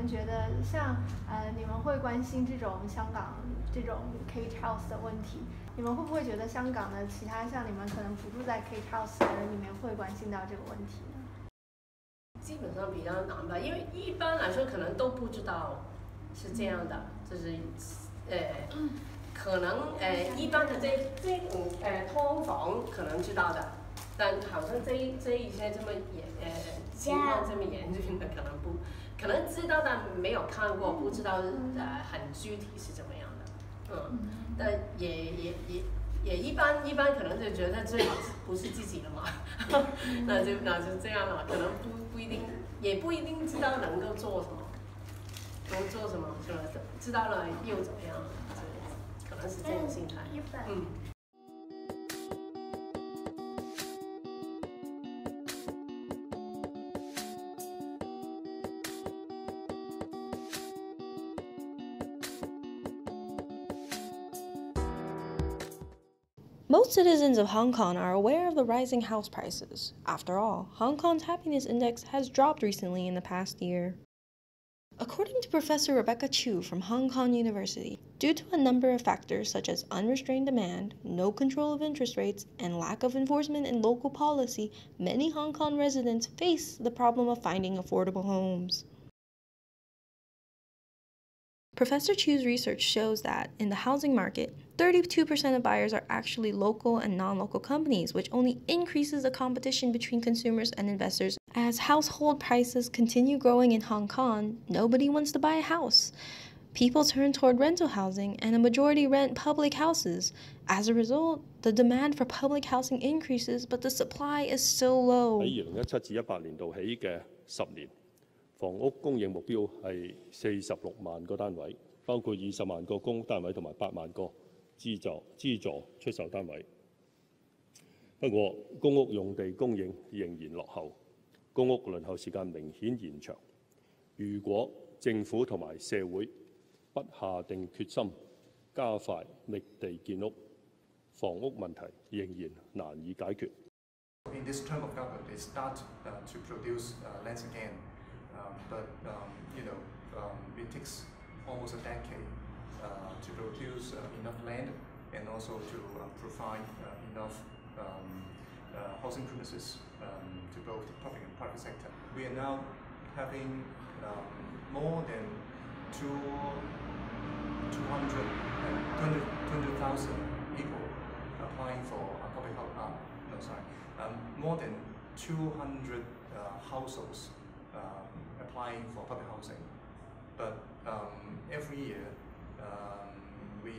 们觉得像你们会关心这种香港这种 cage house 的问题，你们会不会觉得香港的其他像你们可能不住在 cage house 的人里面会关心到这个问题呢？基本上比较难吧，因为一般来说可能都不知道是这样的，就是可能一般的这种劏房可能知道的，但好像这一些这么情况这么严峻的可能知道但没有看过，不知道很具体是怎么样的，但也一般可能就觉得最好不是自己的嘛，那就这样了，可能不一定，也不一定知道能够做什么，是吧？知道了又怎么样？可能是这种心态。Most citizens of Hong Kong are aware of the rising house prices. After all, Hong Kong's happiness index has dropped recently in the past year. According to Professor Rebecca Chu from Hong Kong University, due to a number of factors such as unrestrained demand, no control of interest rates, and lack of enforcement in local policy, many Hong Kong residents face the problem of finding affordable homes. Professor Chu's research shows that in the housing market, 32% of buyers are actually local and non-local companies, which only increases the competition between consumers and investors. As household prices continue growing in Hong Kong, nobody wants to buy a house. People turn toward rental housing, and a majority rent public houses. As a result, the demand for public housing increases, but the supply is so low. 喺2017至18年度起嘅10年，房屋供應目標係46萬個單位，包括20萬個公屋單位同埋8萬個資助出售單位。不過，公屋用地供應仍然落後，公屋輪候時間明顯延長。如果政府同埋社會不下定決心加快覓地建屋，房屋問題仍然難以解決。In this term of government, they start to produce lands again, but it takes almost a decade to produce enough land and also to provide enough housing premises to both the public and private sector. We are now having more than 200,000 people applying for public housing. More than 200 households applying for public housing, but every year the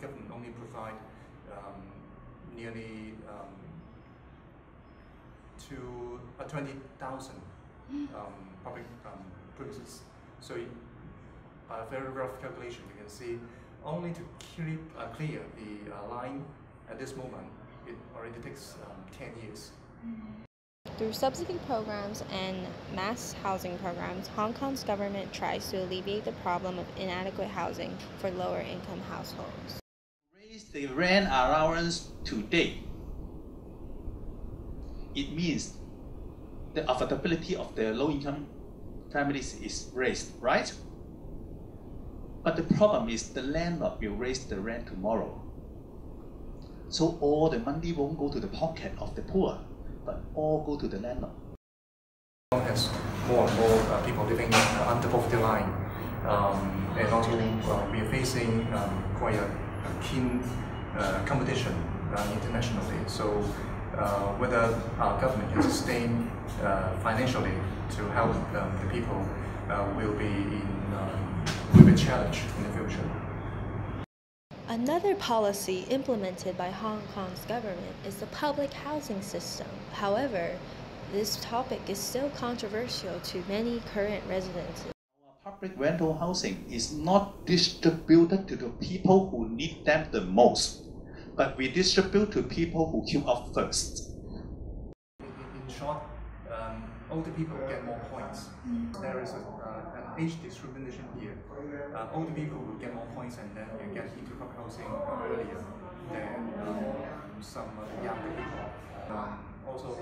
government only provide nearly 20,000 public premises. So by a very rough calculation, you can see only to clear the line at this moment, it already takes 10 years. Through subsidy programs and mass housing programs, Hong Kong's government tries to alleviate the problem of inadequate housing for lower-income households. Raise the rent allowance today. It means the affordability of the low-income families is raised, right? But the problem is the landlord will raise the rent tomorrow. So all the money won't go to the pocket of the poor, but all go to the landlord. As more and more people living under poverty line, and also we are facing quite a keen competition internationally. So whether our government can sustain financially to help the people will be challenged in the future. Another policy implemented by Hong Kong's government is the public housing system. However, this topic is still controversial to many current residents. Our public rental housing is not distributed to the people who need them the most, but we distribute to people who queue up first. In short, older people get more points. There is an age discrimination here. Older people will get more points and then you get into public housing earlier than some younger people. Also,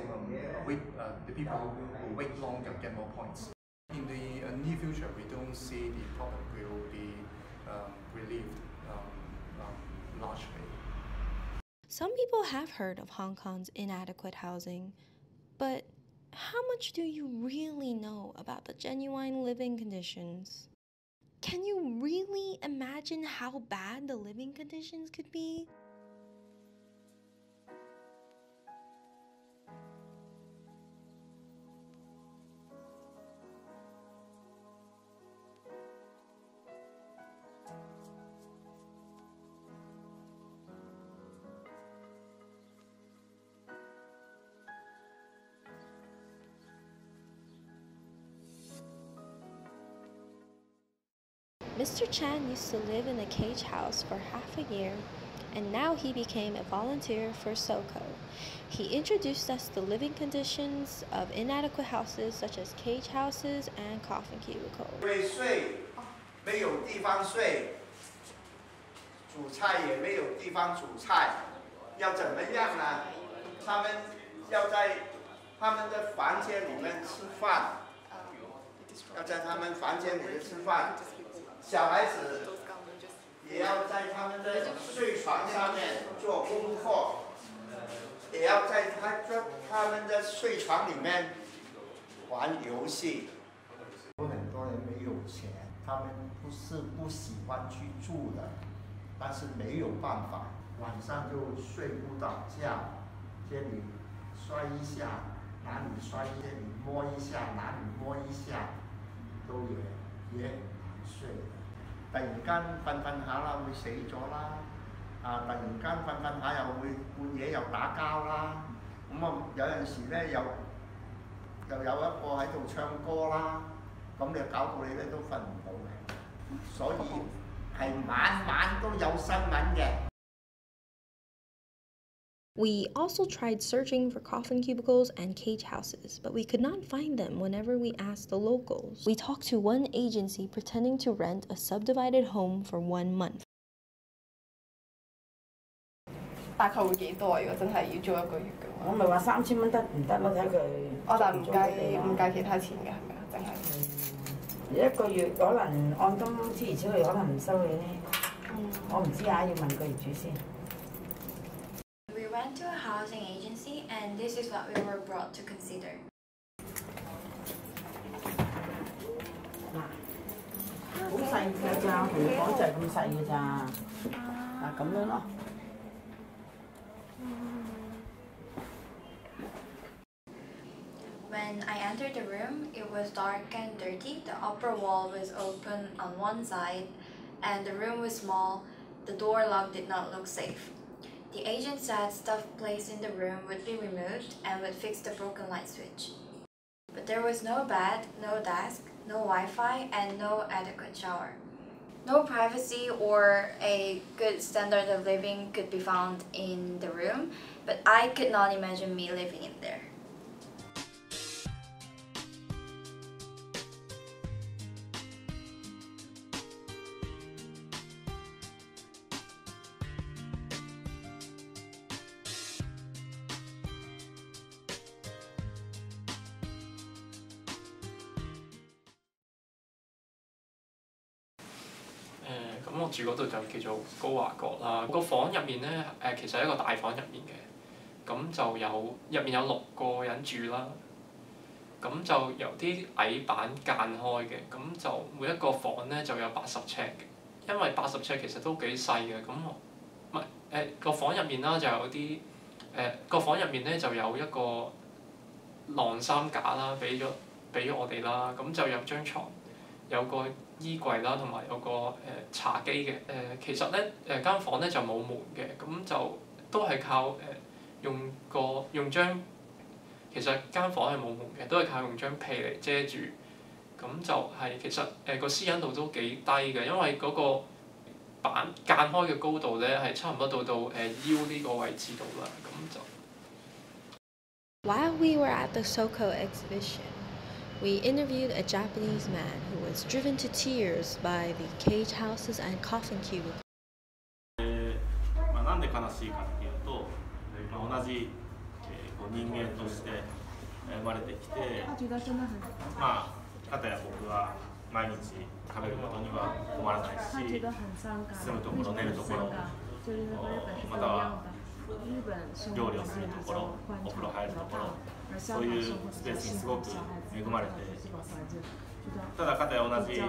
the people who wait longer get more points. In the near future, we don't see the problem will be relieved largely. Some people have heard of Hong Kong's inadequate housing, but how much do you really know about the genuine living conditions? Can you really imagine how bad the living conditions could be? Mr. Chan used to live in a cage house for half a year, and now he became a volunteer for SOCO. He introduced us to living conditions of inadequate houses such as cage houses and coffin cubicles. 会睡，没有地方睡，煮菜也没有地方煮菜，要怎么样呢？他们要在他们的房间里面吃饭，要在他们房间里面吃饭。 小孩子也要在他们的睡床上面做功课，也要在他们的睡床里面玩游戏。有很多人没有钱，他们不是不喜欢去住的，但是没有办法，晚上就睡不着觉，这里摔一下，哪里摔这里摸一下，哪里摸一下，都也很难睡。 突然間瞓下啦，會死咗啦！突然間瞓下又會半夜又打交啦！咁有陣時咧又有一個喺度唱歌啦，咁你搞到你都瞓唔到嘅，所以係晚晚都有新聞嘅。 We also tried searching for coffin cubicles and cage houses, but we could not find them whenever we asked the locals. We talked to one agency pretending to rent a subdivided home for 1 month. 大概會幾多啊？如果真係要租1個月嘅話，我咪話3000蚊得唔得咯？睇佢。哦，但唔計其他錢嘅係咪啊？淨係。1個月可能按金諸如此類，可能唔收你咧。我唔知啊，要問個業主先。 We went to a housing agency, and this is what we were brought to consider. 好細嘅咋，同你講就係咁細嘅咋。咁樣咯。When I entered the room, it was dark and dirty. The upper wall was open on one side, and the room was small. The door lock did not look safe. The agent said stuff placed in the room would be removed and would fix the broken light switch. But there was no bed, no desk, no Wi-Fi, and no adequate shower. No privacy or a good standard of living could be found in the room, but I could not imagine me living in there. 咁我住嗰度就叫做高華閣啦。個房入面咧，其實係一個大房入面嘅，咁就入面有6個人住啦。咁就由啲矮板間開嘅，咁就每一個房咧就有80尺嘅。因為80尺其實都幾細嘅，咁唔係個房入面啦就有啲個房入面咧就有一個晾衫架啦，俾咗我哋啦，咁就有張床，有個衣櫃啦，同埋有個茶几嘅。其實咧間房咧就冇門嘅，咁就都係靠用張，其實間房係冇門嘅，都係靠用張被嚟遮住。咁就係其實個私隱度都幾低嘅，因為嗰個板間開嘅高度咧係差唔多到腰呢個位置度啦，咁就。While we were at the SOCO exhibition, we interviewed a Japanese man who was driven to tears by the cage houses and coffin cubicles. なんで悲しいかっていうと、同じ人間として生まれてきて、片や僕は毎日食べることには困らないし、住むところ、寝るところ、または料理をするところ、お風呂入るところ、そういうスペースにすごく恵まれています。ただかたや同じ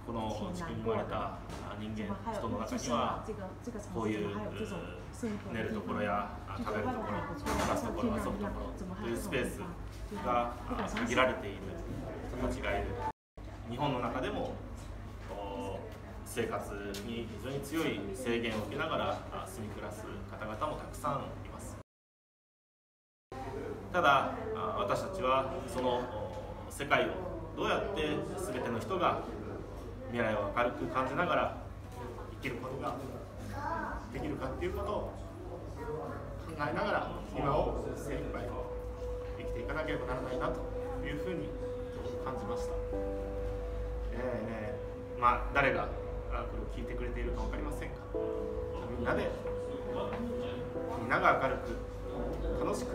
この地球に生まれた人の中にはこういう寝るところや食べるところ、話すところ、遊ぶところというスペースが限られている人たちがいる。日本の中でも生活に非常に強い制限を受けながら住み暮らす方々もたくさんいます。ただ私たちはその世界をどうやって全ての人が未来を明るく感じながら生きることができるかっていうことを考えながら今を精一杯生きていかなければならないなというふうに感じました。誰がこれを聞いてくれているか分かりませんが、みんなが明るく楽しく